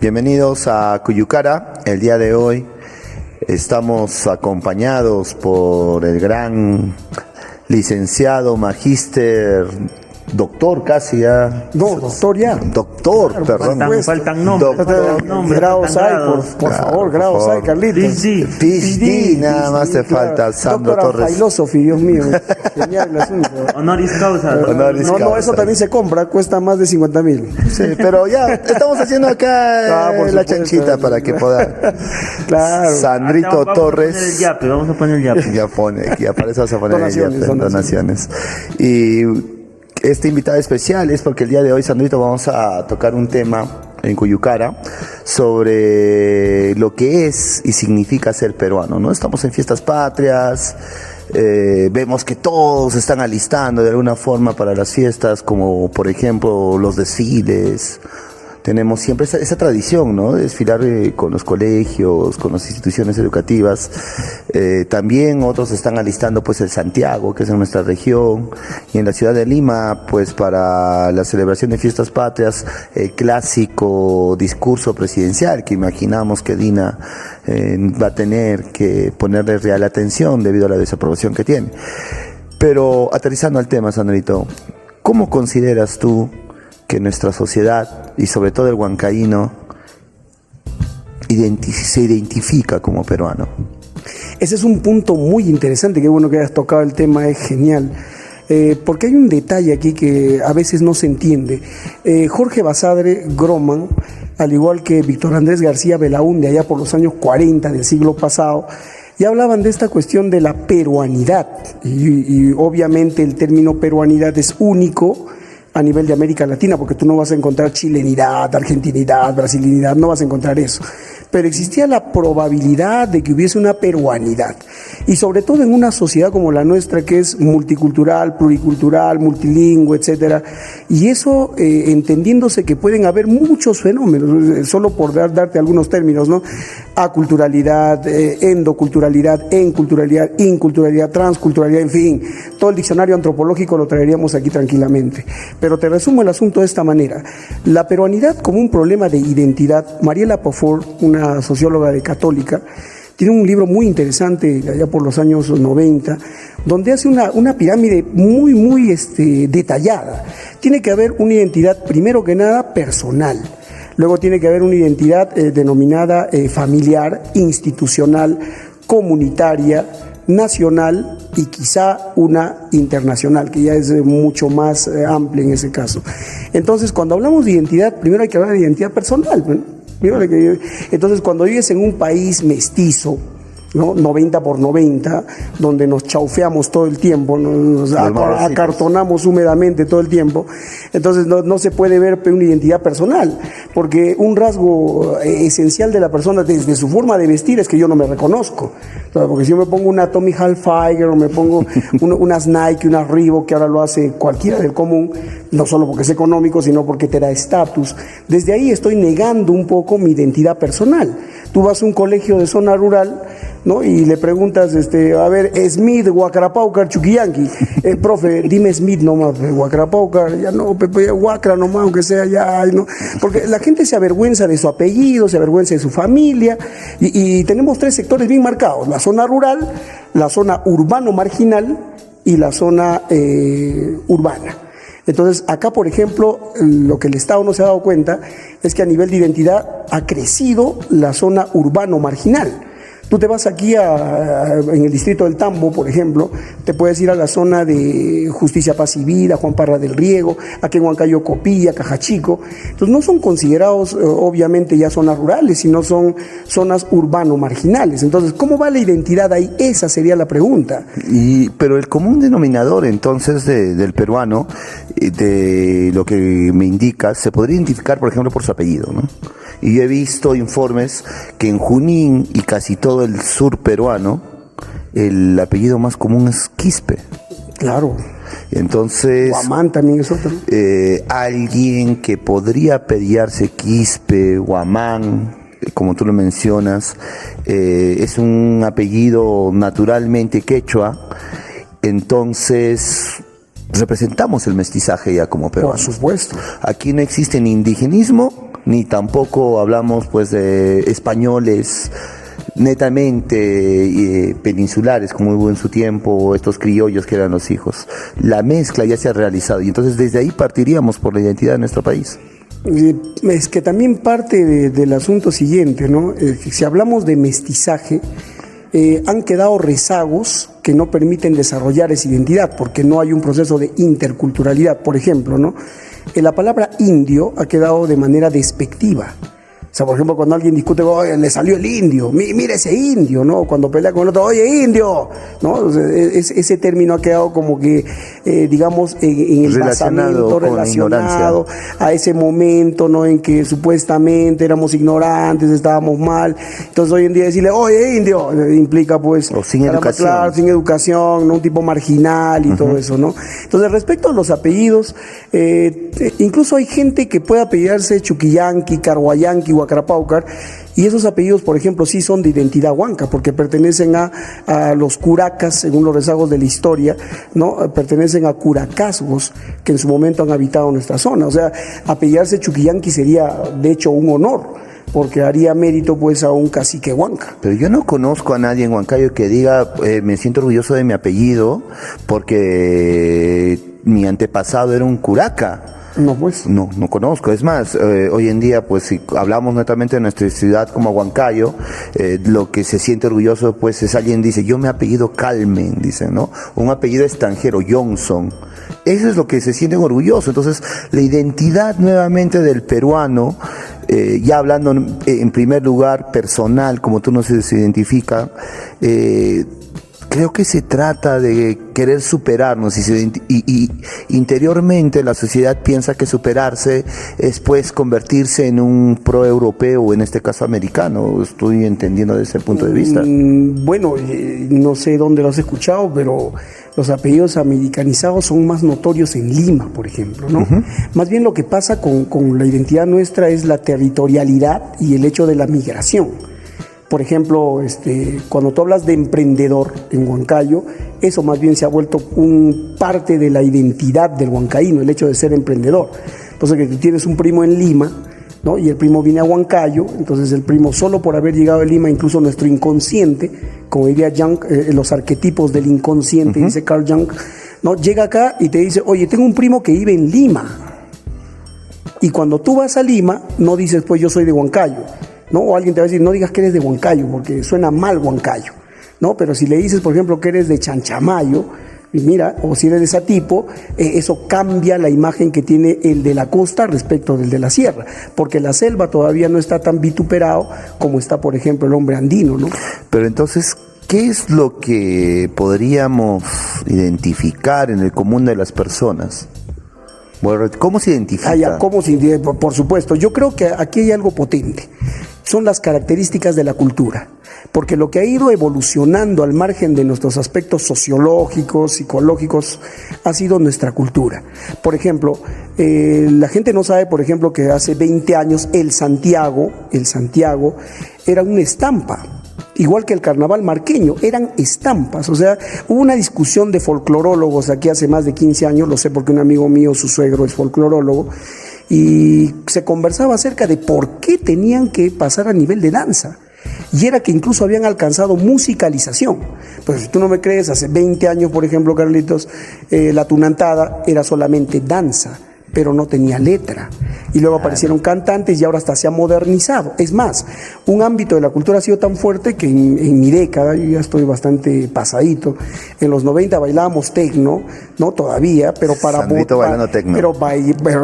Bienvenidos a Cuyucara. El día de hoy estamos acompañados por el gran licenciado, magíster, doctor casi ya. No, doctor ya. Doctor, Claro, perdón. Faltan nombres. Grados hay, por favor, grados hay, Carlitos. PhD, nada más te falta, Sandro Doctor Torres. Philosophy, Dios mío. Genial el asunto. Honoris causa. Honoris No, causa. eso también se compra, cuesta más de 50,000. Sí, pero ya estamos haciendo acá Ah, por la supuesto. chanchita para que pueda. Claro. Sandrito Torres. Vamos a poner el yape. Ya para eso vas a poner Donaciones, el donaciones. Y este invitado especial es porque el día de hoy, Sandrito, vamos a tocar un tema en Cuyucara sobre lo que es y significa ser peruano, ¿no? Estamos en fiestas patrias, vemos que todos están alistando de alguna forma para las fiestas, como por ejemplo los desfiles. Tenemos siempre esa tradición, ¿no? De desfilar con los colegios, con las instituciones educativas. También otros están alistando pues el Santiago, que es en nuestra región, y en la ciudad de Lima, pues para la celebración de fiestas patrias, el clásico discurso presidencial que imaginamos que Dina va a tener que ponerle real atención debido a la desaprobación que tiene. Pero aterrizando al tema, Sandrito, ¿cómo consideras tú que nuestra sociedad, y sobre todo el huancaíno, se identifica como peruano? Ese es un punto muy interesante, qué bueno que hayas tocado el tema, es genial. Porque hay un detalle aquí que a veces no se entiende. Jorge Basadre Groman, al igual que Víctor Andrés García Belaúnde, allá por los años 40 del siglo pasado, ya hablaban de esta cuestión de la peruanidad. Y obviamente el término peruanidad es único a nivel de América Latina, porque tú no vas a encontrar chilenidad, argentinidad, brasilinidad, no vas a encontrar eso. Pero existía la probabilidad de que hubiese una peruanidad. Y sobre todo en una sociedad como la nuestra, que es multicultural, pluricultural, multilingüe, etcétera. Y eso entendiéndose que pueden haber muchos fenómenos, solo por darte algunos términos, ¿no? Aculturalidad, endoculturalidad, enculturalidad, inculturalidad, transculturalidad, en fin. Todo el diccionario antropológico lo traeríamos aquí tranquilamente. Pero te resumo el asunto de esta manera. La peruanidad como un problema de identidad. Mariela Pofort, una socióloga de Católica, tiene un libro muy interesante allá por los años 90, donde hace una pirámide muy detallada. Tiene que haber una identidad, primero que nada, personal. Luego tiene que haber una identidad denominada familiar, institucional, comunitaria, nacional y quizá una internacional, que ya es mucho más amplia en ese caso. Entonces, cuando hablamos de identidad, primero hay que hablar de identidad personal, ¿no? Entonces, cuando vives en un país mestizo, ¿no? 90 por 90, donde nos chaufeamos todo el tiempo, nos acartonamos húmedamente todo el tiempo, entonces no se puede ver una identidad personal, porque un rasgo esencial de la persona desde su forma de vestir es que yo no me reconozco. Porque si yo me pongo una Tommy Hilfiger o me pongo unas Nike, unas Reebok, que ahora lo hace cualquiera del común, no solo porque es económico, sino porque te da estatus, desde ahí estoy negando un poco mi identidad personal. Tú vas a un colegio de zona rural, ¿no? Y le preguntas, a ver, Smith, Huacrapaucar, Chuquillanqui. Profe, dime Smith nomás, Huacrapaucar, ya no, Huacra nomás, aunque sea ya, ¿no? Porque la gente se avergüenza de su apellido, se avergüenza de su familia, y tenemos tres sectores bien marcados: la zona rural, la zona urbano marginal y la zona urbana. Entonces, acá, por ejemplo, lo que el Estado no se ha dado cuenta es que a nivel de identidad ha crecido la zona urbano marginal. Tú te vas aquí en el distrito del Tambo, por ejemplo, te puedes ir a la zona de Justicia, Paz y Vida, Juan Parra del Riego, aquí en Huancayo, Copilla, Cajachico. Entonces no son considerados, obviamente, ya zonas rurales, sino son zonas urbano-marginales. Entonces, ¿cómo va la identidad ahí? Esa sería la pregunta. Pero el común denominador, entonces, del peruano, de lo que me indica, se podría identificar, por ejemplo, por su apellido, ¿no? Y yo he visto informes que en Junín y casi todo el sur peruano, el apellido más común es Quispe. Claro. Entonces, Guamán también es otro. Alguien que podría apellidarse Quispe, Guamán, como tú lo mencionas, es un apellido naturalmente quechua. Entonces, representamos el mestizaje ya como peruanos. Por supuesto. Aquí no existe ni indigenismo ni tampoco hablamos pues de españoles netamente peninsulares como hubo en su tiempo, estos criollos que eran los hijos. La mezcla ya se ha realizado y entonces desde ahí partiríamos por la identidad de nuestro país. Es que también parte del asunto siguiente, ¿no? Si hablamos de mestizaje, han quedado rezagos que no permiten desarrollar esa identidad, porque no hay un proceso de interculturalidad. Por ejemplo, ¿no? La palabra indio ha quedado de manera despectiva. O sea, por ejemplo, cuando alguien discute, oye, le salió el indio, mire ese indio, ¿no? Cuando pelea con el otro, oye, indio, ¿no? O sea, ese término ha quedado como que, digamos, en el basamento, relacionado a ese momento, ¿no? En que supuestamente éramos ignorantes, estábamos mal. Entonces, hoy en día decirle, oye, indio, implica, pues, o sin educación. Claro, sin educación, ¿no? Un tipo marginal y todo eso, ¿no? Entonces, respecto a los apellidos, incluso hay gente que puede apellidarse Chuquillanqui, Carhuayanqui, Huacrapáucar, y esos apellidos, por ejemplo, sí son de identidad huanca, porque pertenecen a los curacas, según los rezagos de la historia, ¿no? Pertenecen a curacazgos que en su momento han habitado nuestra zona. O sea, apellidarse Chuquillanqui sería, de hecho, un honor, porque haría mérito, pues, a un cacique huanca. Pero yo no conozco a nadie en Huancayo que diga, me siento orgulloso de mi apellido, porque mi antepasado era un curaca. No, pues. No conozco. Es más, hoy en día, pues, si hablamos netamente de nuestra ciudad como Huancayo, lo que se siente orgulloso, pues, es alguien dice, yo me apellido Calmen, dicen, ¿no? Un apellido extranjero, Johnson. Eso es lo que se sienten orgullosos. Entonces, la identidad nuevamente del peruano, ya hablando en primer lugar personal, como tú nos identifica, creo que se trata de querer superarnos y interiormente la sociedad piensa que superarse es pues convertirse en un pro-europeo, o en este caso americano. Estoy entendiendo desde ese punto de vista. Bueno, no sé dónde lo has escuchado, pero los apellidos americanizados son más notorios en Lima, por ejemplo, ¿no? Uh-huh. Más bien lo que pasa con la identidad nuestra es la territorialidad y el hecho de la migración. Por ejemplo, cuando tú hablas de emprendedor en Huancayo, eso más bien se ha vuelto parte de la identidad del huancaíno, el hecho de ser emprendedor. Entonces, que tú tienes un primo en Lima, ¿no? Y el primo viene a Huancayo, entonces el primo, solo por haber llegado a Lima, incluso nuestro inconsciente, como diría Jung, los arquetipos del inconsciente, uh-huh, dice Carl Jung, ¿no? Llega acá y te dice, oye, tengo un primo que vive en Lima. Y cuando tú vas a Lima, no dices, pues yo soy de Huancayo, ¿no? O alguien te va a decir, no digas que eres de Huancayo, porque suena mal Huancayo, ¿no? Pero si le dices, por ejemplo, que eres de Chanchamayo, y mira, o si eres de Satipo, eso cambia la imagen que tiene el de la costa respecto del de la sierra, porque la selva todavía no está tan vituperado como está, por ejemplo, el hombre andino, ¿no? Pero entonces, ¿qué es lo que podríamos identificar en el común de las personas? Bueno, ¿cómo se identifica? Por supuesto, yo creo que aquí hay algo potente. Son las características de la cultura, porque lo que ha ido evolucionando al margen de nuestros aspectos sociológicos, psicológicos, ha sido nuestra cultura. Por ejemplo, la gente no sabe, por ejemplo, que hace 20 años el Santiago era una estampa. Igual que el carnaval marqueño, eran estampas. O sea, hubo una discusión de folclorólogos aquí hace más de 15 años, lo sé porque un amigo mío, su suegro, es folclorólogo, y se conversaba acerca de por qué tenían que pasar a nivel de danza. Y era que incluso habían alcanzado musicalización. Pues si tú no me crees, hace 20 años, por ejemplo, Carlitos, la tunantada era solamente danza, pero no tenía letra. Y luego aparecieron cantantes y ahora hasta se ha modernizado. Es más, un ámbito de la cultura ha sido tan fuerte que en mi década, yo ya estoy bastante pasadito, en los 90 bailábamos tecno, no todavía, pero para votar,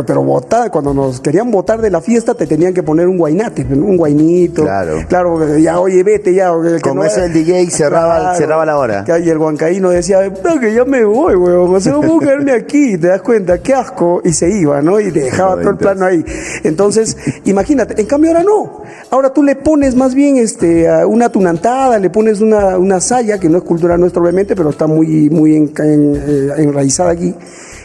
pero votar, cuando nos querían votar de la fiesta te tenían que poner un guainate, un guainito. Claro, ya oye, vete ya. Con eso el DJ cerraba la hora. Y el huancaíno decía, no, que ya me voy, weón, o sea, no puedo quedarme aquí, te das cuenta, qué asco, y se iba, ¿no? Y dejaba todo el plano ahí. Entonces, imagínate, en cambio ahora no. Ahora tú le pones más bien una tunantada, le pones una saya, que no es cultura nuestra obviamente, pero está muy enraizada aquí.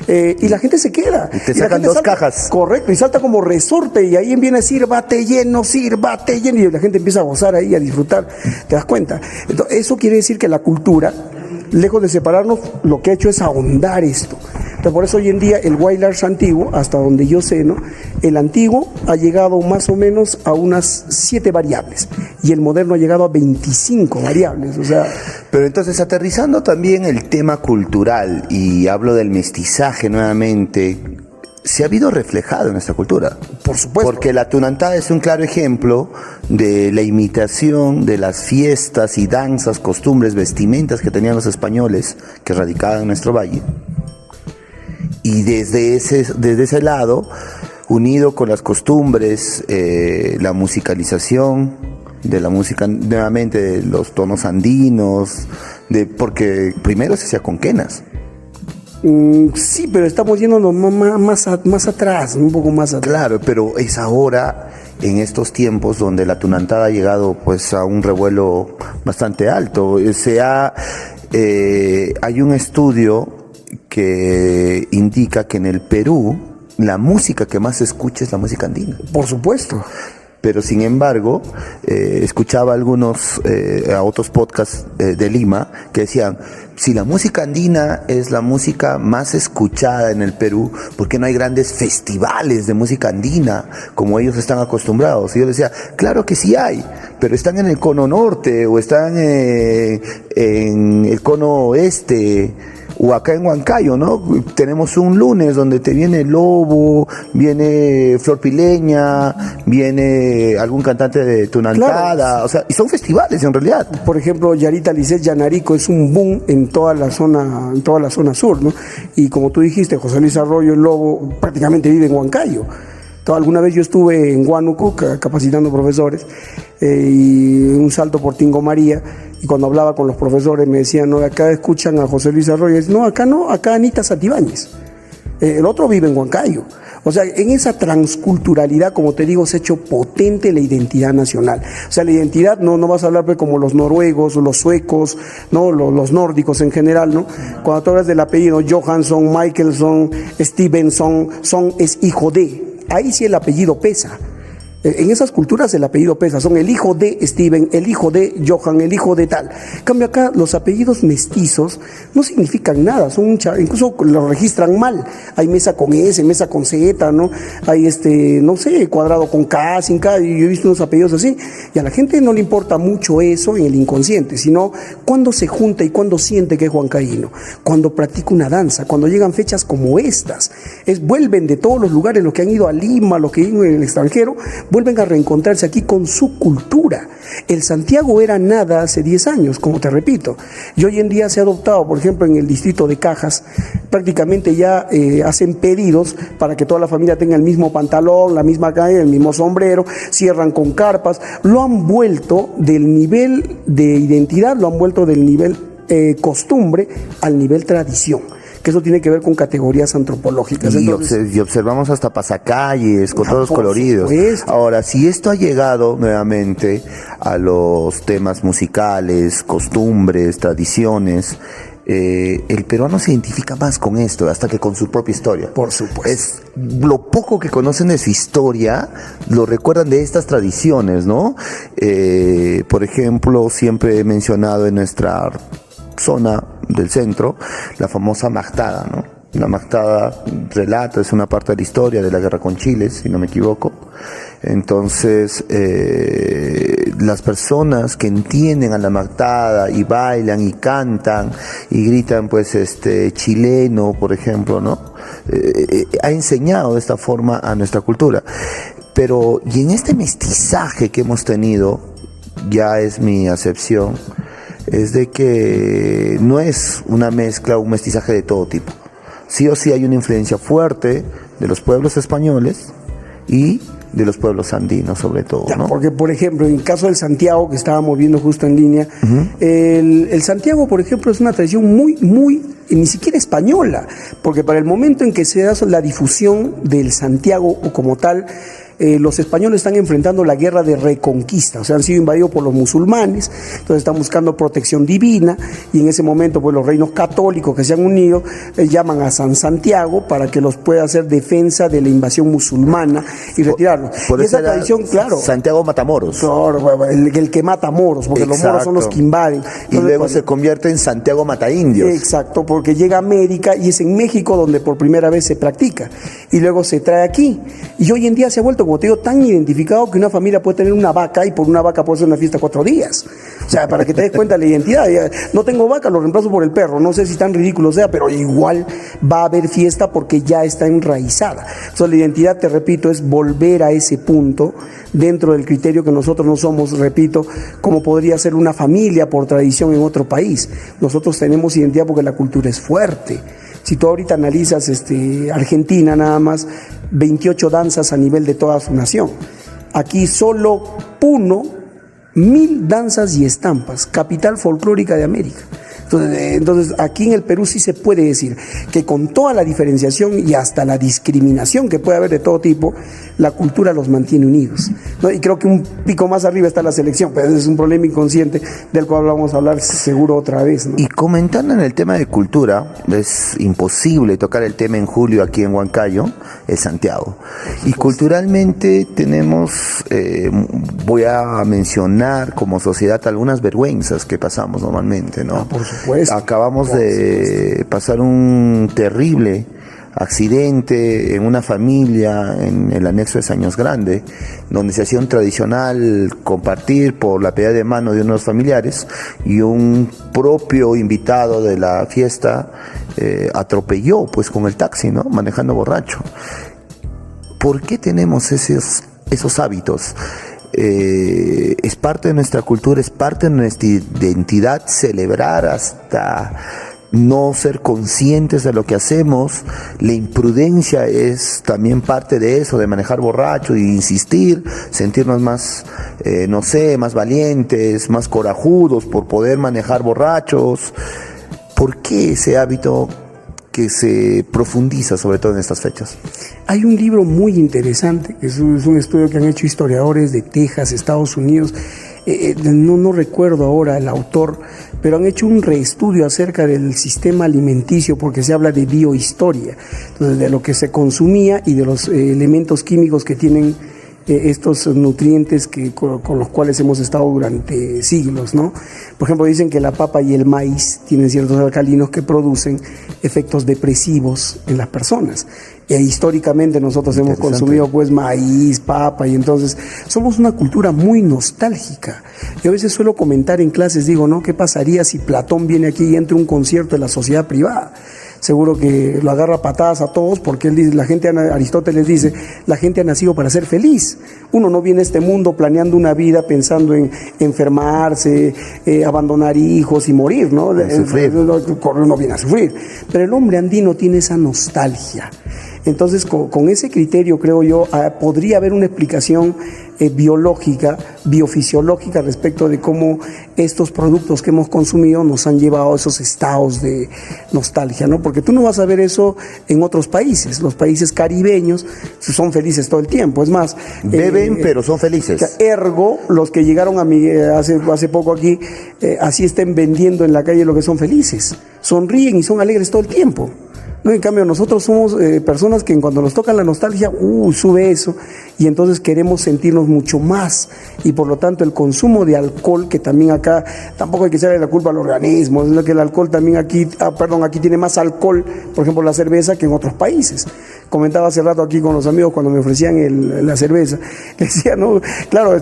Y la gente se queda. Y te sacan dos cajas. Correcto, y salta como resorte, y ahí viene sírvate lleno, y la gente empieza a gozar ahí, a disfrutar. ¿Te das cuenta? Entonces, eso quiere decir que la cultura, lejos de separarnos, lo que ha hecho es ahondar esto. Entonces, por eso hoy en día el Wild Arts antiguo, hasta donde yo sé, ¿no? El antiguo ha llegado más o menos a unas 7 variables y el moderno ha llegado a 25 variables. O sea, Pero entonces, aterrizando también el tema cultural, y hablo del mestizaje nuevamente, se ha habido reflejado en nuestra cultura. por supuesto. Porque la tunantada es un claro ejemplo de la imitación de las fiestas y danzas, costumbres, vestimentas que tenían los españoles que radicaban en nuestro valle. Y desde ese lado, unido con las costumbres, la musicalización de la música, nuevamente de los tonos andinos, porque primero se hacía con quenas. Sí, pero estamos yéndonos más atrás, un poco más atrás. Claro, pero es ahora, en estos tiempos, donde la tunantada ha llegado pues a un revuelo bastante alto. Hay un estudio que indica que en el Perú la música que más se escucha es la música andina. Por supuesto. Pero sin embargo, escuchaba a otros podcasts de Lima que decían, si la música andina es la música más escuchada en el Perú, ¿por qué no hay grandes festivales de música andina como ellos están acostumbrados? Y yo decía, claro que sí hay, pero están en el cono norte o están en el cono oeste, o acá en Huancayo, ¿no? Tenemos un lunes donde te viene Lobo, viene Flor Pileña, viene algún cantante de tunantada, Claro. o sea, y son festivales en realidad. Por ejemplo, Yarita Lisset Yanarico es un boom en toda la zona sur, ¿no? Y como tú dijiste, José Luis Arroyo, el Lobo, prácticamente vive en Huancayo. Entonces, alguna vez yo estuve en Huánuco capacitando profesores y un salto por Tingo María, y cuando hablaba con los profesores me decían, no, acá escuchan a José Luis Arroyo. Y dicen, no, acá Anita Santibáñez. El otro vive en Huancayo. O sea, en esa transculturalidad, como te digo, se ha hecho potente la identidad nacional. O sea, la identidad, no vas a hablar pues, como los noruegos, los suecos, ¿no? Los nórdicos en general, ¿no? Cuando tú hablas del apellido Johansson, Michelson, Stevenson, son es hijo de. Ahí sí el apellido pesa. En esas culturas el apellido pesa, son el hijo de Steven, el hijo de Johan, el hijo de tal. En cambio acá los apellidos mestizos no significan nada, incluso los registran mal. Hay mesa con S, mesa con Z, ¿no? Hay no sé, cuadrado con K, sin K, y yo he visto unos apellidos así. Y a la gente no le importa mucho eso en el inconsciente, sino cuando se junta y cuando siente que es huancaíno, cuando practica una danza, cuando llegan fechas como estas. Vuelven de todos los lugares, los que han ido a Lima, los que han ido en el extranjero, vuelven a reencontrarse aquí con su cultura. El Santiago era nada hace 10 años, como te repito. Y hoy en día se ha adoptado, por ejemplo, en el distrito de Cajas, prácticamente ya hacen pedidos para que toda la familia tenga el mismo pantalón, la misma calle, el mismo sombrero, cierran con carpas. Lo han vuelto del nivel de identidad, lo han vuelto del nivel costumbre al nivel tradición, que eso tiene que ver con categorías antropológicas. Y observamos hasta pasacalles con todos por coloridos. supuesto. Ahora, si esto ha llegado nuevamente a los temas musicales, costumbres, tradiciones, el peruano se identifica más con esto hasta que con su propia historia. Por supuesto. Es lo poco que conocen de su historia, lo recuerdan de estas tradiciones, ¿no? Por ejemplo, siempre he mencionado en nuestra zona del centro, la famosa Magtada, ¿no? La Magtada relata, es una parte de la historia de la guerra con Chile, si no me equivoco. Entonces, las personas que entienden a la Magtada y bailan y cantan y gritan, pues, chileno, por ejemplo, ¿no? Ha enseñado de esta forma a nuestra cultura. Pero, y en este mestizaje que hemos tenido, ya es mi acepción, es de que no es una mezcla, un mestizaje de todo tipo. Sí o sí hay una influencia fuerte de los pueblos españoles y de los pueblos andinos, sobre todo, ¿no? Porque, por ejemplo, en el caso del Santiago, que estábamos viendo justo en línea, el Santiago, por ejemplo, es una tradición muy, ni siquiera española, porque para el momento en que se da la difusión del Santiago o como tal, los españoles están enfrentando la guerra de reconquista, o sea, han sido invadidos por los musulmanes, entonces están buscando protección divina, y en ese momento pues los reinos católicos que se han unido llaman a San Santiago para que los pueda hacer defensa de la invasión musulmana y retirarlos. Por y eso esa era tradición, claro. Santiago Matamoros. Claro, el que mata moros, porque los moros son los que invaden. Y Entonces, luego se convierte en Santiago Mataindios. Exacto, porque llega a América y es en México donde por primera vez se practica. Y luego se trae aquí. Y hoy en día se ha vuelto, como te digo, tan identificado que una familia puede tener una vaca y por una vaca puede hacer una fiesta 4 días. O sea, para que te des cuenta de la identidad. No tengo vaca, lo reemplazo por el perro. No sé si tan ridículo sea, pero igual va a haber fiesta porque ya está enraizada. Entonces la identidad, te repito, es volver a ese punto dentro del criterio que nosotros no somos, repito, como podría ser una familia por tradición en otro país. Nosotros tenemos identidad porque la cultura es fuerte. Si tú ahorita analizas Argentina nada más, 28 danzas a nivel de toda su nación. Aquí solo Puno, 1000 danzas y estampas, capital folclórica de América. Entonces, aquí en el Perú sí se puede decir que con toda la diferenciación y hasta la discriminación que puede haber de todo tipo, la cultura los mantiene unidos, ¿no? Y creo que un pico más arriba está la selección, pero ese es un problema inconsciente del cual vamos a hablar seguro otra vez, ¿no? Y comentando en el tema de cultura, es imposible tocar el tema en julio aquí en Huancayo, es Santiago. Y culturalmente tenemos, voy a mencionar como sociedad algunas vergüenzas que pasamos normalmente, ¿no? Por supuesto. Acabamos de pasar un terrible accidente en una familia en el anexo de Saños Grande, donde se hacía un tradicional compartir por la pedida de mano de unos familiares, y un propio invitado de la fiesta atropelló pues con el taxi, ¿no? Manejando borracho. ¿Por qué tenemos esos hábitos? Es parte de nuestra cultura, es parte de nuestra identidad celebrar hasta no ser conscientes de lo que hacemos. La imprudencia es también parte de eso, de manejar borracho y insistir, sentirnos más, más valientes, más corajudos por poder manejar borrachos. ¿Por qué ese hábito que se profundiza sobre todo en estas fechas? Hay un libro muy interesante, que es un estudio que han hecho historiadores de Texas, Estados Unidos, no recuerdo ahora el autor, pero han hecho un reestudio acerca del sistema alimenticio, porque se habla de biohistoria, entonces de lo que se consumía y de los elementos químicos que tienen estos nutrientes con los cuales hemos estado durante siglos, ¿no? Por ejemplo, dicen que la papa y el maíz tienen ciertos alcalinos que producen efectos depresivos en las personas. Históricamente nosotros hemos consumido pues maíz, papa, y entonces somos una cultura muy nostálgica. Yo a veces suelo comentar en clases, digo, ¿no? ¿Qué pasaría si Platón viene aquí y entra a un concierto de la sociedad privada? Seguro que lo agarra a patadas a todos, porque él dice, Aristóteles dice, la gente ha nacido para ser feliz. Uno no viene a este mundo planeando una vida pensando en enfermarse, abandonar hijos y morir, ¿no? No viene a sufrir. Pero el hombre andino tiene esa nostalgia. Entonces, con ese criterio, creo yo, podría haber una explicación biológica, biofisiológica respecto de cómo estos productos que hemos consumido nos han llevado a esos estados de nostalgia, ¿no? Porque tú no vas a ver eso en otros países. Los países caribeños son felices todo el tiempo. Es más, beben, pero son felices. Ergo, los que llegaron a mí hace poco aquí, así estén vendiendo en la calle lo que son felices. Sonríen y son alegres todo el tiempo. No, en cambio, nosotros somos personas que cuando nos toca la nostalgia, sube eso, y entonces queremos sentirnos mucho más, y por lo tanto el consumo de alcohol, que también acá, tampoco hay que echarle la culpa al organismo, es que el alcohol también aquí tiene más alcohol, por ejemplo la cerveza, que en otros países. Comentaba hace rato aquí con los amigos cuando me ofrecían la cerveza, decía, no, claro,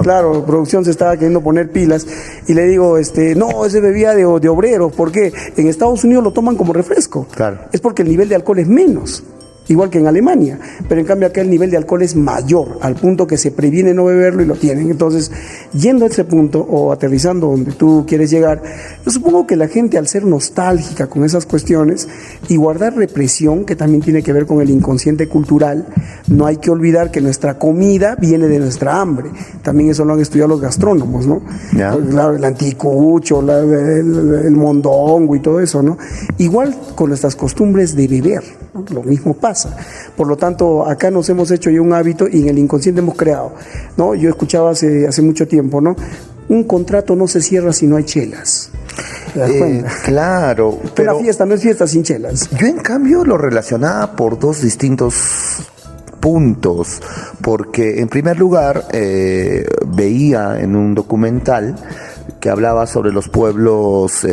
claro, producción se estaba queriendo poner pilas, y le digo, no, ese bebía de obreros, ¿por qué? En Estados Unidos lo toman como refresco. Claro. Es porque el nivel de alcohol es menos, igual que en Alemania, pero en cambio acá el nivel de alcohol es mayor, al punto que se previene no beberlo y lo tienen. Entonces, yendo a ese punto o aterrizando donde tú quieres llegar, yo supongo que la gente, al ser nostálgica con esas cuestiones y guardar represión, que también tiene que ver con el inconsciente cultural, no hay que olvidar que nuestra comida viene de nuestra hambre. También eso lo han estudiado los gastrónomos, ¿no? Yeah. Claro, el anticucho, el mondongo y todo eso, ¿no? Igual con nuestras costumbres de beber, ¿no? Lo mismo pasa. pasa. Por lo tanto, acá nos hemos hecho ya un hábito y en el inconsciente hemos creado, ¿no? Yo escuchaba hace mucho tiempo, ¿no? Un contrato no se cierra si no hay chelas. ¿Te das cuenta? Claro, pero Una fiesta no es fiesta sin chelas. yo en cambio lo relacionaba por dos distintos puntos, porque en primer lugar veía en un documental que hablaba sobre los pueblos,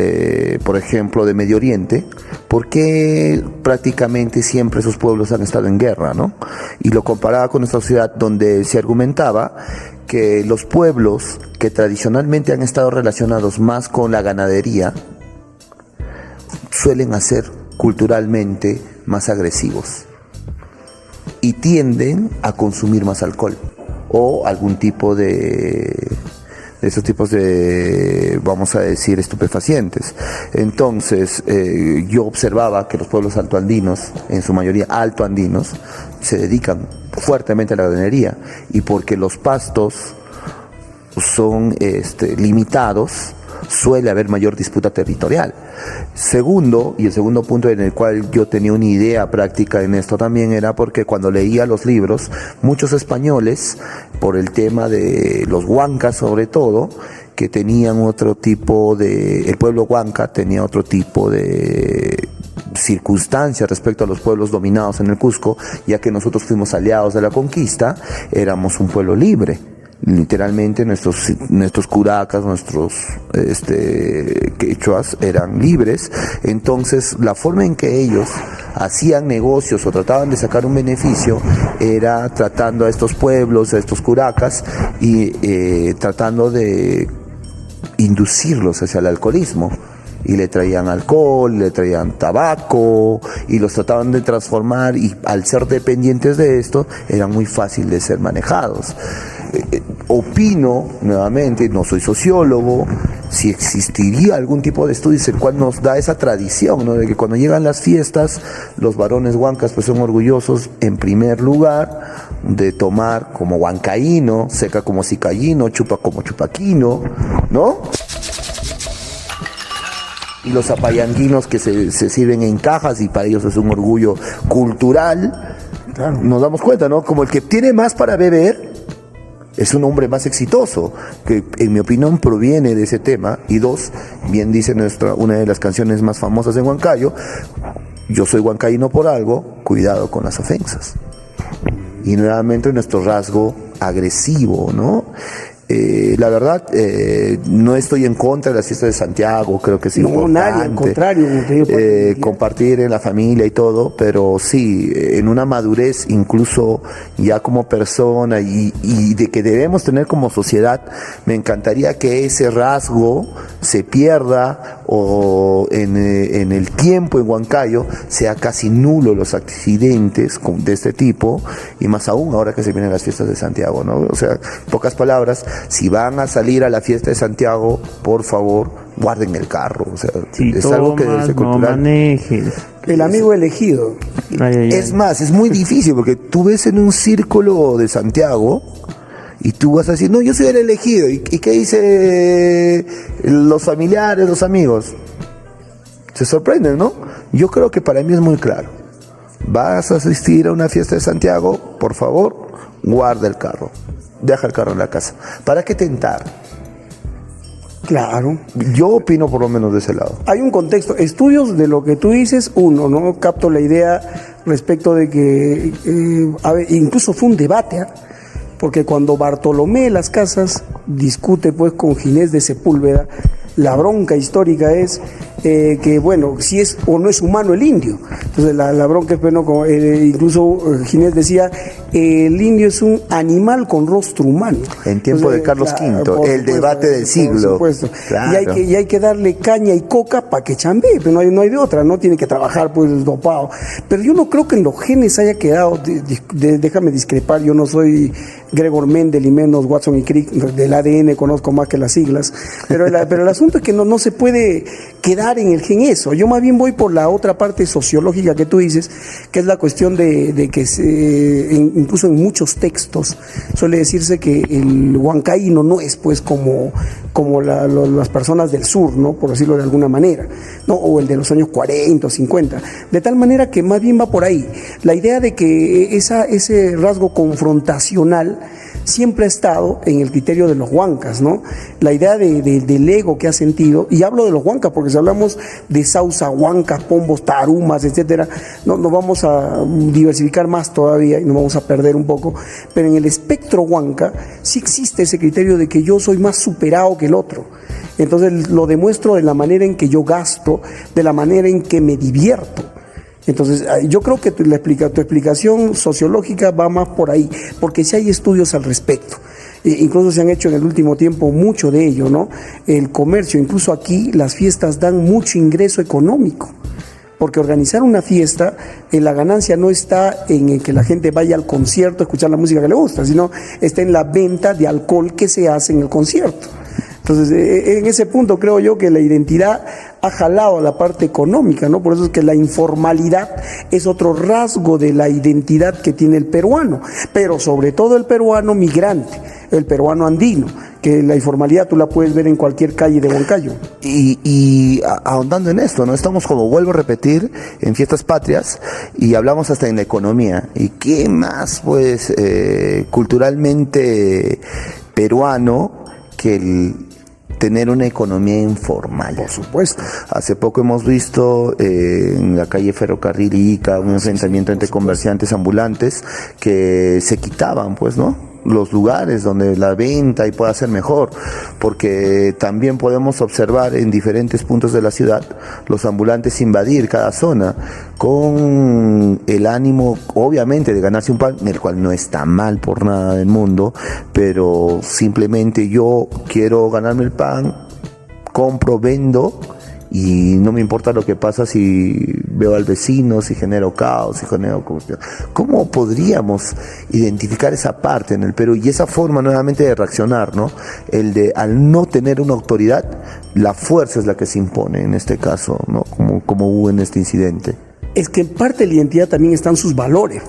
por ejemplo, de Medio Oriente, porque prácticamente siempre esos pueblos han estado en guerra, ¿no? Y lo comparaba con nuestra sociedad, donde se argumentaba que los pueblos que tradicionalmente han estado relacionados más con la ganadería suelen ser culturalmente más agresivos y tienden a consumir más alcohol o algún tipo de esos tipos de, vamos a decir, estupefacientes. Entonces, yo observaba que los pueblos altoandinos, en su mayoría altoandinos, se dedican fuertemente a la ganadería, y porque los pastos son limitados, suele haber mayor disputa territorial. Segundo, y el segundo punto en el cual yo tenía una idea práctica en esto también, era porque cuando leía los libros, muchos españoles, por el tema de los huancas sobre todo, que tenían otro tipo de, el pueblo huanca tenía otro tipo de circunstancias respecto a los pueblos dominados en el Cusco, ya que nosotros fuimos aliados de la conquista, éramos un pueblo libre. Literalmente nuestros curacas, nuestros quechuas eran libres. Entonces la forma en que ellos hacían negocios o trataban de sacar un beneficio era tratando a estos pueblos, a estos curacas, y tratando de inducirlos hacia el alcoholismo. Y le traían alcohol, le traían tabaco, y los trataban de transformar, y al ser dependientes de esto, era muy fácil de ser manejados. Opino, nuevamente, no soy sociólogo, si existiría algún tipo de estudios el cual nos da esa tradición, ¿no? De que cuando llegan las fiestas, los varones huancas pues son orgullosos, en primer lugar, de tomar como huancaíno, seca como cicayino, chupa como chupaquino, ¿no? Y los apayanguinos que se sirven en cajas, y para ellos es un orgullo cultural. Claro. Nos damos cuenta, ¿no? Como el que tiene más para beber es un hombre más exitoso, que en mi opinión proviene de ese tema. Y dos, bien dice una de las canciones más famosas en Huancayo: yo soy huancaíno por algo, cuidado con las ofensas. Y nuevamente nuestro rasgo agresivo, ¿no? La verdad, no estoy en contra de las fiestas de Santiago, creo que es importante. Nadie, al contrario, compartir en la familia y todo, pero sí, en una madurez incluso ya como persona, y de que debemos tener como sociedad, me encantaría que ese rasgo se pierda, o en el tiempo en Huancayo sea casi nulo los accidentes de este tipo, y más aún ahora que se vienen las fiestas de Santiago, ¿no? O sea, en pocas palabras, si van a salir a la fiesta de Santiago, por favor, guarden el carro. O sea, si es tomas, algo que debe ser cultural. No manejes. El amigo elegido. Es más, es muy difícil, porque tú ves en un círculo de Santiago y tú vas a decir, no, yo soy el elegido. ¿Y qué dice los familiares, los amigos? Se sorprenden, ¿no? Yo creo que para mí es muy claro. Vas a asistir a una fiesta de Santiago, por favor, guarda el carro. Deja el carro en la casa. ¿Para qué tentar? Claro. Yo opino por lo menos de ese lado. Hay un contexto, estudios de lo que tú dices, uno, ¿no? Capto la idea respecto de que, incluso fue un debate, porque cuando Bartolomé Las Casas discute pues con Ginés de Sepúlveda, la bronca histórica es que, bueno, si es o no es humano el indio. Entonces la bronca es, bueno, incluso Ginés decía, el indio es un animal con rostro humano. En tiempo de Carlos V, el debate del siglo. Por supuesto. Claro. Y hay que darle caña y coca para que chambee, pero no hay de otra, no tiene que trabajar pues dopado. Pero yo no creo que en los genes haya quedado, déjame discrepar, yo no soy Gregor Mendel y menos Watson y Crick, del ADN conozco más que las siglas, pero el asunto es que no se puede quedar en eso. Yo más bien voy por la otra parte sociológica que tú dices, que es la cuestión de que incluso en muchos textos suele decirse que el huancaíno no es pues como las personas del sur, ¿no? Por decirlo de alguna manera, ¿no? O el de los años 40 o 50, de tal manera que más bien va por ahí. La idea de que ese rasgo confrontacional siempre ha estado en el criterio de los huancas, ¿no? La idea del ego que ha sentido, y hablo de los huancas porque si hablamos de sausa, huancas, pombos, tarumas, etcétera, no nos vamos a diversificar más todavía y nos vamos a perder un poco, pero en el espectro huanca sí existe ese criterio de que yo soy más superado que el otro. Entonces lo demuestro de la manera en que yo gasto, de la manera en que me divierto. Entonces, yo creo que tu explicación sociológica va más por ahí, porque sí hay estudios al respecto. Incluso se han hecho en el último tiempo mucho de ello, ¿no? El comercio, incluso aquí, las fiestas dan mucho ingreso económico. Porque organizar una fiesta, la ganancia no está en que la gente vaya al concierto a escuchar la música que le gusta, sino está en la venta de alcohol que se hace en el concierto. Entonces, en ese punto creo yo que la identidad ha jalado a la parte económica, ¿no? Por eso es que la informalidad es otro rasgo de la identidad que tiene el peruano, pero sobre todo el peruano migrante, el peruano andino, que la informalidad tú la puedes ver en cualquier calle de Huancayo. Y ahondando en esto, ¿no? Estamos, como vuelvo a repetir, en fiestas patrias y hablamos hasta en la economía. ¿Y qué más, pues, culturalmente peruano que el tener una economía informal? Por supuesto. Hace poco hemos visto en la calle Ferrocarril Ica un enfrentamiento entre comerciantes ambulantes que se quitaban, pues, ¿no?, los lugares donde la venta y pueda ser mejor, porque también podemos observar en diferentes puntos de la ciudad los ambulantes invadir cada zona con el ánimo, obviamente, de ganarse un pan, el cual no está mal por nada del mundo, pero simplemente yo quiero ganarme el pan, compro, vendo, y no me importa lo que pasa si veo al vecino, si genero caos, si genero corrupción. ¿Cómo podríamos identificar esa parte en el Perú y esa forma nuevamente de reaccionar, ¿no? El de, al no tener una autoridad, la fuerza es la que se impone en este caso, ¿no? Como hubo en este incidente. Es que en parte de la identidad también están sus valores.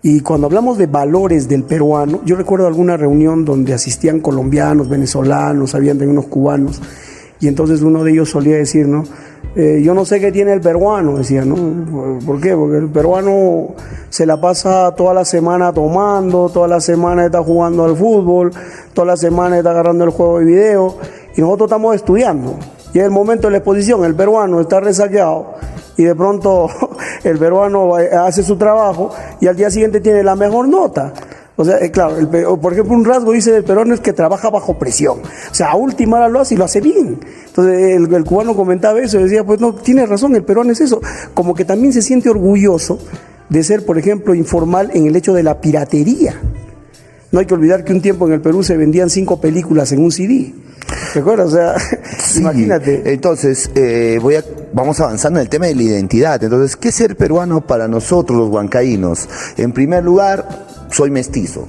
Y cuando hablamos de valores del peruano, yo recuerdo alguna reunión donde asistían colombianos, venezolanos, habían también unos cubanos, y entonces uno de ellos solía decir, ¿no? Yo no sé qué tiene el peruano, decía, ¿no? ¿Por qué? Porque el peruano se la pasa toda la semana tomando, toda la semana está jugando al fútbol, toda la semana está agarrando el juego de video, y nosotros estamos estudiando. Y en el momento de la exposición, el peruano está resaqueado, y de pronto el peruano hace su trabajo, y al día siguiente tiene la mejor nota. O sea, claro, por ejemplo, un rasgo dice del peruano es que trabaja bajo presión. O sea, a última hora lo hace y lo hace bien. Entonces, el cubano comentaba eso y decía, pues no, tiene razón, el peruano es eso. Como que también se siente orgulloso de ser, por ejemplo, informal en el hecho de la piratería. No hay que olvidar que un tiempo en el Perú se vendían 5 películas en un CD. ¿Te acuerdas? O sea, sí, imagínate. Entonces, vamos avanzando en el tema de la identidad. Entonces, ¿qué es ser peruano para nosotros los huancaínos? En primer lugar, soy mestizo.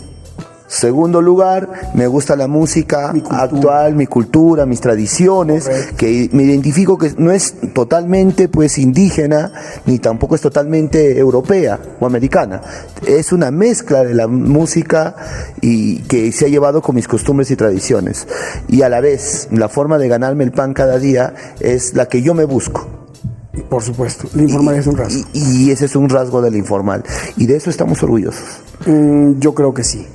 Segundo lugar, me gusta la música actual, mi cultura, mis tradiciones, correcto, que me identifico que no es totalmente pues indígena, ni tampoco es totalmente europea o americana. Es una mezcla de la música y que se ha llevado con mis costumbres y tradiciones. Y a la vez, la forma de ganarme el pan cada día es la que yo me busco. Por supuesto, la informal es un rasgo. Y ese es un rasgo del informal. Y de eso estamos orgullosos. Yo creo que sí.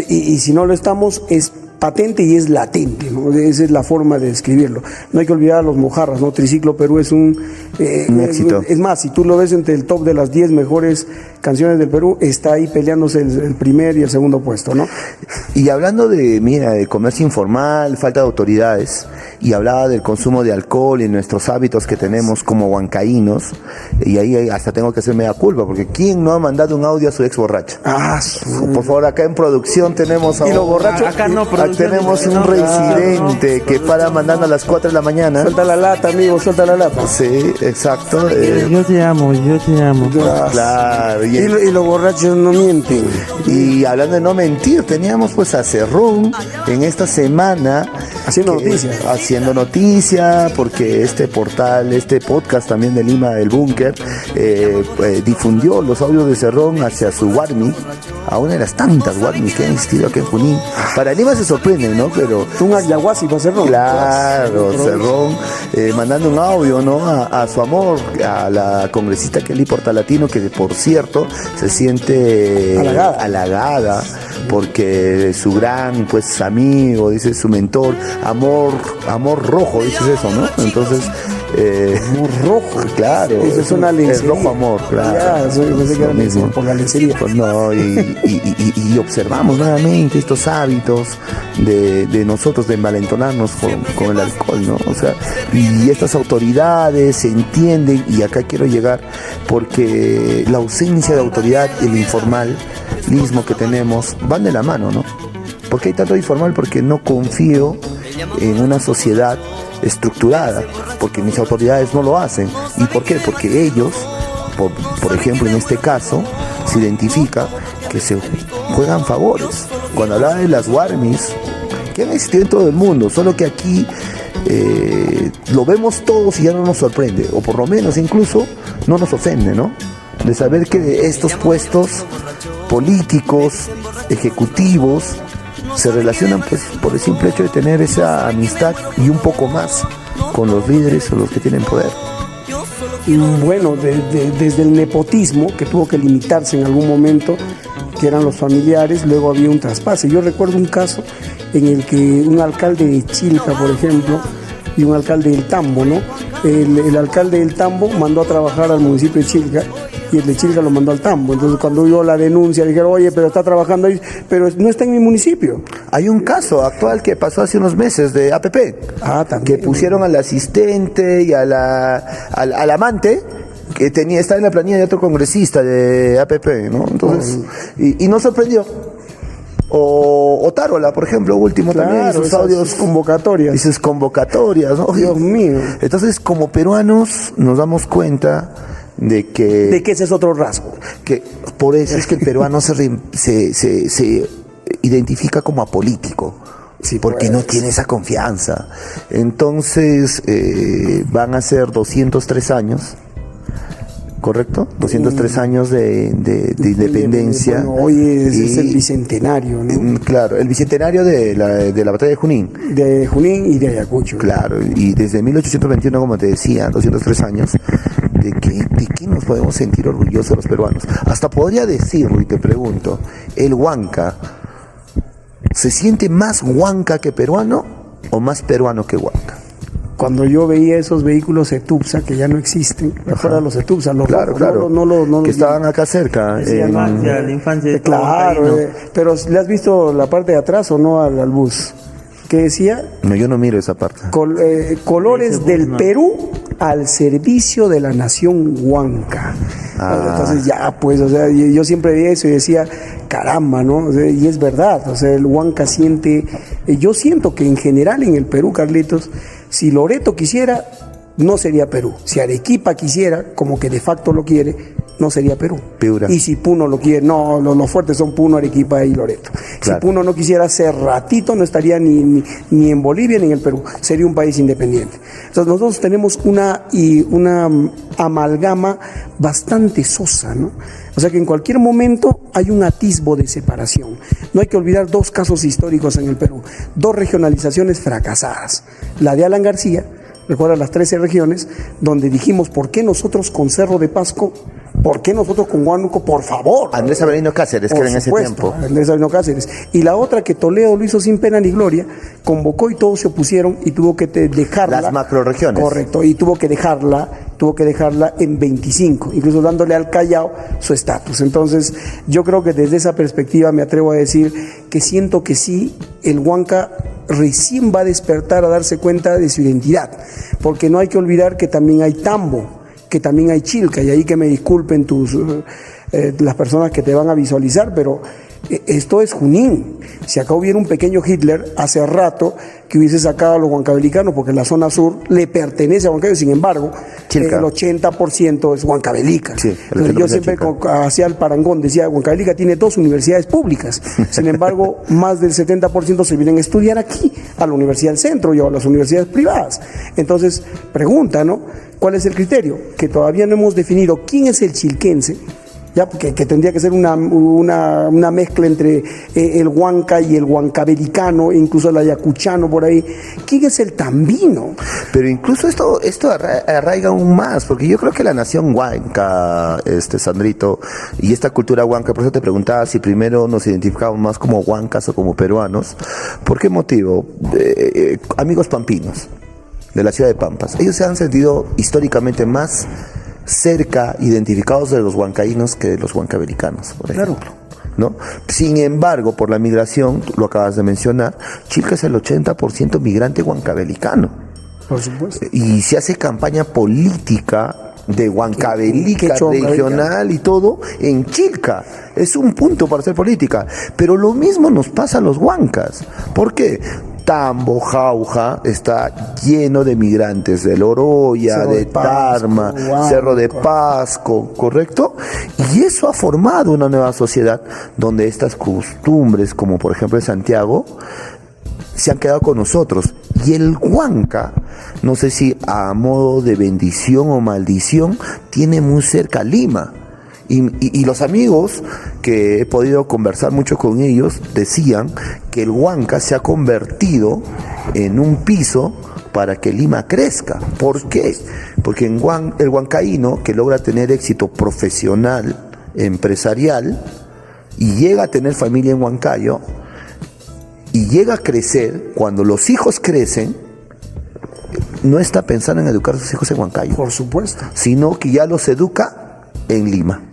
Y si no lo estamos, es patente y es latente, ¿no? Esa es la forma de describirlo. No hay que olvidar a los mojarras, ¿no? Triciclo Perú es un éxito. Es más, si tú lo ves entre el top de las 10 mejores canciones del Perú, está ahí peleándose el primer y el segundo puesto, ¿no? Y hablando de comercio informal, falta de autoridades, y hablaba del consumo de alcohol y nuestros hábitos que tenemos como huancaínos, y ahí hasta tengo que hacerme la culpa, porque ¿quién no ha mandado un audio a su ex borracha? Por favor, acá en producción tenemos a y los borrachos, acá no, tenemos un reincidente que para mandando a las 4 de la mañana. Suelta la lata, amigo, suelta la lata. Sí, exacto. Yo te amo. Claro, Y los borrachos no mienten. Y hablando de no mentir, teníamos pues a Cerrón en esta semana Haciendo noticia. Haciendo noticia, porque este portal, este podcast también de Lima, El Búnker, difundió los audios de Cerrón hacia su Warmi, a una de las tantas Warmis que han existido aquí en Junín. Para Lima se sorprende, ¿no? Pero Un ayahuasca para Cerrón. claro, Cerrón mandando un audio, ¿no? A su amor, a la congresista Kelly Portalatino, que por cierto se siente halagada porque su gran pues amigo, dice su mentor, amor rojo, dices eso, ¿no? Entonces Amor rojo. claro, Eso es una lencería. el rojo amor, claro. Ya, eso yo pensé que era Lo mismo. por la lencería. Pues no, y observamos nuevamente estos hábitos de nosotros de envalentonarnos con el alcohol, ¿no? O sea, y estas autoridades se entienden, y acá quiero llegar, porque la ausencia de autoridad y el informalismo que tenemos van de la mano, ¿no? ¿Por qué hay tanto informal? Porque no confío en una sociedad estructurada, porque mis autoridades no lo hacen. ¿Y por qué? Porque ellos, por ejemplo, en este caso, se identifica que se juegan favores. Cuando hablaba de las Warmis, que han existido en todo el mundo, solo que aquí lo vemos todos y ya no nos sorprende, o por lo menos incluso no nos ofende, ¿no? De saber que estos puestos políticos, ejecutivos, se relacionan pues por el simple hecho de tener esa amistad y un poco más con los líderes o los que tienen poder. Y bueno, desde el nepotismo, que tuvo que limitarse en algún momento, que eran los familiares, luego había un traspase. Yo recuerdo un caso en el que un alcalde de Chilca, por ejemplo, y un alcalde del Tambo, ¿no? El alcalde del Tambo mandó a trabajar al municipio de Chilca, y el de Chilca lo mandó al Tambo. Entonces, cuando hubo la denuncia, dijeron, oye, pero está trabajando ahí, pero no está en mi municipio. Hay un caso actual que pasó hace unos meses de APP, También. que pusieron al asistente y al amante, que estaba en la planilla de otro congresista de APP, ¿no? Entonces, y no sorprendió. O Tarola, por ejemplo, último también, y sus audios convocatorias. Y sus convocatorias, ¿no? Dios mío. Entonces, como peruanos, nos damos cuenta de que ese es otro rasgo. que por eso es que el peruano se identifica como apolítico, Sí, porque pues. no tiene esa confianza. Entonces van a ser 203 años, ¿correcto? 203 años de independencia. Bueno, hoy es el bicentenario, ¿no? Claro, el bicentenario de la batalla de Junín. De Junín y de Ayacucho. Claro, y desde 1821, como te decía, 203 años, ¿de qué nos podemos sentir orgullosos los peruanos? Hasta podría decirlo, y te pregunto, ¿el huanca se siente más huanca que peruano o más peruano que huanca? Cuando yo veía esos vehículos Etupsa, que ya no existen, ¿recuerdas los Etupsa? Los Claro, rojos, claro, no que estaban acá cerca. La infancia de todo Claro, Huancaíno. pero ¿le has visto la parte de atrás o no al bus? Que decía, No, yo no miro esa parte. colores Ese del bus, no. Perú al servicio de la nación huanca. Entonces ya, pues, o sea, yo siempre veía eso y decía, caramba, ¿no? O sea, y es verdad, o sea, el huanca siente, yo siento que en general en el Perú, Carlitos, si Loreto quisiera, no sería Perú. Si Arequipa quisiera, como que de facto lo quiere, no sería Perú. Piura. Y si Puno lo quiere, no, los fuertes son Puno, Arequipa y Loreto. Claro. Si Puno no quisiera, hace ratito no estaría ni en Bolivia ni en el Perú. Sería un país independiente. Entonces nosotros tenemos una amalgama bastante sosa, ¿no? O sea que en cualquier momento hay un atisbo de separación. No hay que olvidar dos casos históricos en el Perú, dos regionalizaciones fracasadas. La de Alan García, recuerda las 13 regiones, donde dijimos, ¿por qué nosotros con Cerro de Pasco? ¿Por qué nosotros con Huánuco? Por favor. Andrés Avelino Cáceres, que Por era en ese supuesto, tiempo. Andrés Avelino Cáceres. Y la otra que Toledo lo hizo sin pena ni gloria, convocó y todos se opusieron y tuvo que dejarla. Las macrorregiones. Correcto, y tuvo que dejarla en 25, incluso dándole al Callao su estatus. Entonces, yo creo que desde esa perspectiva me atrevo a decir que siento que sí, el Huanca recién va a despertar a darse cuenta de su identidad, porque no hay que olvidar que también hay Tambo, que también hay Chilca, y ahí que me disculpen las personas que te van a visualizar, pero Esto es Junín. Si acá hubiera un pequeño Hitler, hace rato que hubiese sacado a los huancavelicanos, porque la zona sur le pertenece a Huancayo, sin embargo, Chilca. el 80% es Huancavelica. Sí, Entonces, yo siempre hacía el parangón, decía, Huancavelica tiene 2 universidades públicas, sin embargo, más del 70% se vienen a estudiar aquí, a la Universidad del Centro y a las universidades privadas. Entonces, pregunta, ¿no? ¿Cuál es el criterio? Que todavía no hemos definido quién es el chilquense, ya que tendría que ser una mezcla entre el huanca y el huancavelicano, incluso el ayacuchano por ahí. ¿Quién es el tambino? Pero incluso esto arraiga aún más, porque yo creo que la nación huanca, Sandrito, y esta cultura huanca, por eso te preguntaba si primero nos identificamos más como huancas o como peruanos. ¿Por qué motivo? Amigos pampinos de la ciudad de Pampas, ellos se han sentido históricamente más cerca identificados de los huancaínos que de los huancavelicanos, por ejemplo. Claro. ¿No? Sin embargo, por la migración, tú lo acabas de mencionar, Chilca es el 80% migrante huancavelicano. Por supuesto. Y se hace campaña política de Huancavelica ¿Qué regional y todo en Chilca. Es un punto para hacer política. Pero lo mismo nos pasa a los huancas. ¿Por qué? Tambo, Jauja, está lleno de migrantes de Loroya, Cerro de Tarma, Pasco, Cerro de Pasco, ¿correcto? Y eso ha formado una nueva sociedad donde estas costumbres, como por ejemplo en Santiago, se han quedado con nosotros. Y el huanca, no sé si a modo de bendición o maldición, tiene muy cerca Lima. Y los amigos que he podido conversar mucho con ellos decían que el huanca se ha convertido en un piso para que Lima crezca. ¿Por qué? Porque el huancaíno que logra tener éxito profesional, empresarial, y llega a tener familia en Huancayo, y llega a crecer, cuando los hijos crecen, no está pensando en educar a sus hijos en Huancayo. Por supuesto. Sino que ya los educa en Lima.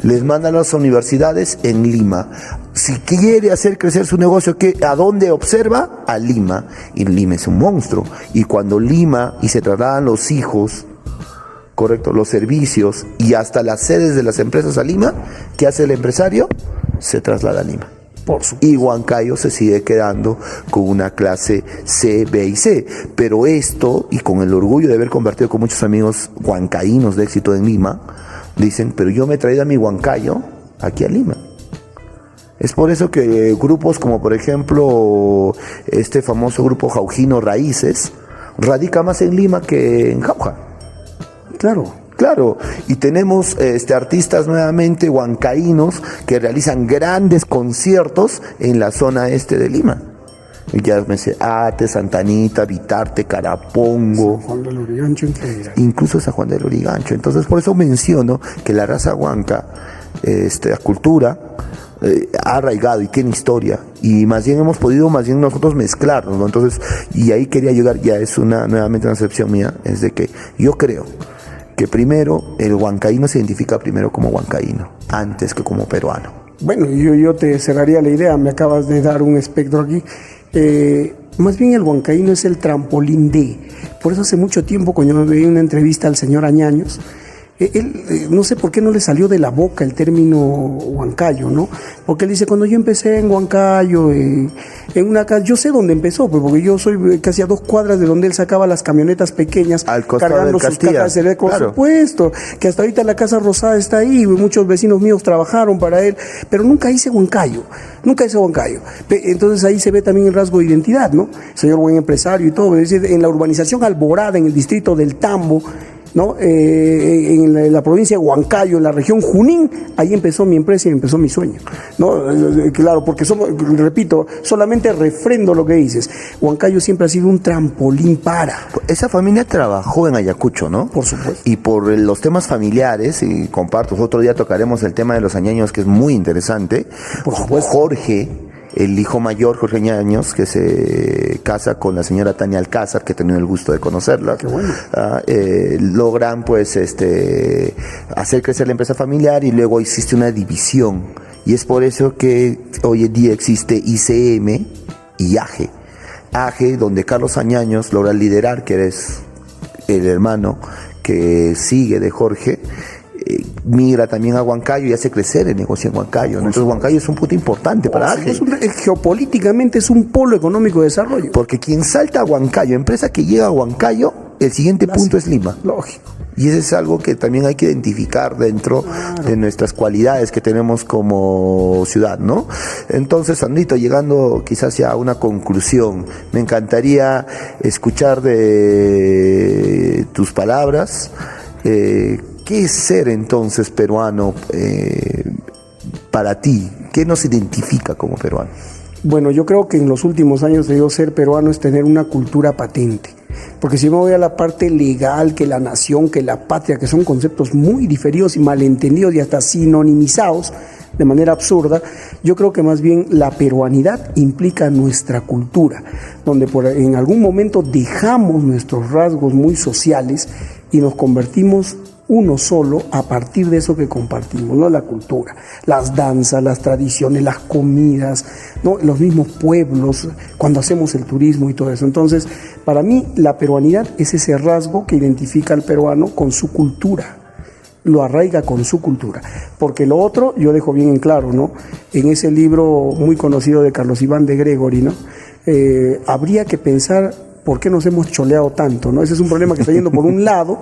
Les manda a las universidades en Lima. Si quiere hacer crecer su negocio, ¿a dónde observa? A Lima. Y Lima es un monstruo. Y cuando Lima, y se trasladan los hijos, correcto, los servicios y hasta las sedes de las empresas a Lima, ¿qué hace el empresario? Se traslada a Lima. Por supuesto. Y Huancayo se sigue quedando con una clase C, B y C. Pero esto, y con el orgullo de haber convertido con muchos amigos huancaínos de éxito en Lima, dicen, pero yo me he traído a mi Huancayo aquí a Lima. Es por eso que grupos como por ejemplo este famoso grupo Jaujino Raíces radica más en Lima que en Jauja. Claro, y tenemos artistas nuevamente huancaínos que realizan grandes conciertos en la zona este de Lima. Ya me sé, Ate, Santanita, Vitarte, Carapongo, San Juan del Lurigancho en general. Incluso San Juan del Lurigancho. Entonces, por eso menciono que la raza huanca, la cultura, ha arraigado y tiene historia. Y más bien hemos podido, nosotros mezclarnos, ¿no? Entonces, y ahí quería llegar, ya es nuevamente una excepción mía, es de que yo creo que primero el huancaíno se identifica primero como huancaíno, antes que como peruano. Bueno, yo te cerraría la idea, me acabas de dar un espectro aquí. Más bien el huancaíno es el trampolín de. Por eso hace mucho tiempo, cuando yo veía una entrevista al señor Añaños, él no sé por qué no le salió de la boca el término huancayo, ¿no? Porque él dice, cuando yo empecé en Huancayo, en una casa, yo sé dónde empezó, pues, porque yo soy casi a 2 cuadras de donde él sacaba las camionetas pequeñas, al costado cargando del sus Castilla. cajas de por Claro. supuesto, que hasta ahorita la Casa Rosada está ahí, muchos vecinos míos trabajaron para él, pero nunca hice Huancayo. Entonces ahí se ve también el rasgo de identidad, ¿no? Señor buen empresario y todo, es decir, en la urbanización Alborada, en el distrito del Tambo, ¿no? En la provincia de Huancayo, en la región Junín, ahí empezó mi empresa y empezó mi sueño, ¿no? Claro, porque repito, solamente refrendo lo que dices. Huancayo siempre ha sido un trampolín para. Esa familia trabajó en Ayacucho, ¿no? Por supuesto. Y por los temas familiares, y comparto, otro día tocaremos el tema de los Añaños, que es muy interesante. Por supuesto. Jorge, el hijo mayor, Jorge Añaños, que se casa con la señora Tania Alcázar, que he tenido el gusto de conocerla. Qué bueno. Logran, pues, hacer crecer la empresa familiar y luego existe una división. Y es por eso que hoy en día existe ICM y AGE. AGE, donde Carlos Añaños logra liderar, que eres el hermano que sigue de Jorge, migra también a Huancayo y hace crecer el negocio en Huancayo, ¿no? Entonces Huancayo es un punto importante para Arge. Geopolíticamente es un polo económico de desarrollo. Porque quien salta a Huancayo, empresa que llega a Huancayo, el siguiente punto es Lima. Lógico. Y eso es algo que también hay que identificar dentro de nuestras cualidades que tenemos como ciudad, ¿no? Entonces, Sandrito, llegando quizás ya a una conclusión, me encantaría escuchar de tus palabras, ¿qué es ser entonces peruano para ti? ¿Qué nos identifica como peruano? Bueno, yo creo que en los últimos años ser peruano es tener una cultura patente. Porque si me voy a la parte legal, que la nación, que la patria, que son conceptos muy diferidos y malentendidos y hasta sinonimizados de manera absurda, yo creo que más bien la peruanidad implica nuestra cultura, donde en algún momento dejamos nuestros rasgos muy sociales y nos convertimos uno solo a partir de eso que compartimos, ¿no? La cultura, las danzas, las tradiciones, las comidas, ¿no? Los mismos pueblos, cuando hacemos el turismo y todo eso. Entonces, para mí, la peruanidad es ese rasgo que identifica al peruano con su cultura, lo arraiga con su cultura. Porque lo otro, yo dejo bien en claro, ¿no? En ese libro muy conocido de Carlos Iván de Gregory, ¿no? Habría que pensar por qué nos hemos choleado tanto, ¿no? Ese es un problema que está yendo por un lado,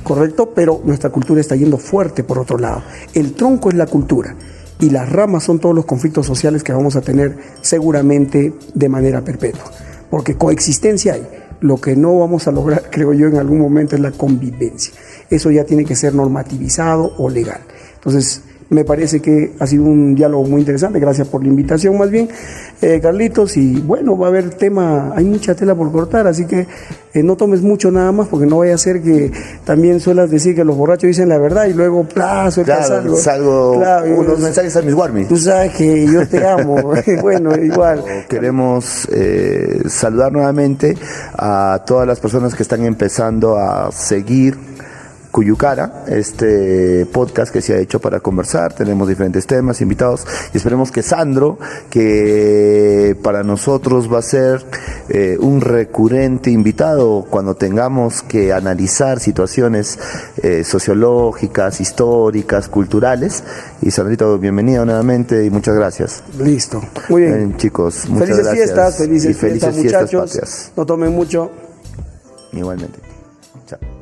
correcto, pero nuestra cultura está yendo fuerte por otro lado. El tronco es la cultura y las ramas son todos los conflictos sociales que vamos a tener seguramente de manera perpetua, porque coexistencia hay. Lo que no vamos a lograr, creo yo, en algún momento es la convivencia. Eso ya tiene que ser normativizado o legal. Entonces, me parece que ha sido un diálogo muy interesante. Gracias por la invitación, más bien, Carlitos. Y bueno, va a haber tema, hay mucha tela por cortar, así que no tomes mucho nada más, porque no vaya a ser que también suelas decir que los borrachos dicen la verdad y luego sueltas algo. Salgo unos mensajes a mis Warmi. Tú sabes que yo te amo. Bueno, igual. Queremos saludar nuevamente a todas las personas que están empezando a seguir Cuyucara, este podcast que se ha hecho para conversar. Tenemos diferentes temas, invitados, y esperemos que Sandro, que para nosotros va a ser un recurrente invitado cuando tengamos que analizar situaciones sociológicas, históricas, culturales. Y Sandrito, bienvenido nuevamente y muchas gracias. Listo, muy bien. Chicos, muchas felices gracias. Felices fiestas, muchachos. Patrias. No tomen mucho. Igualmente. Chao.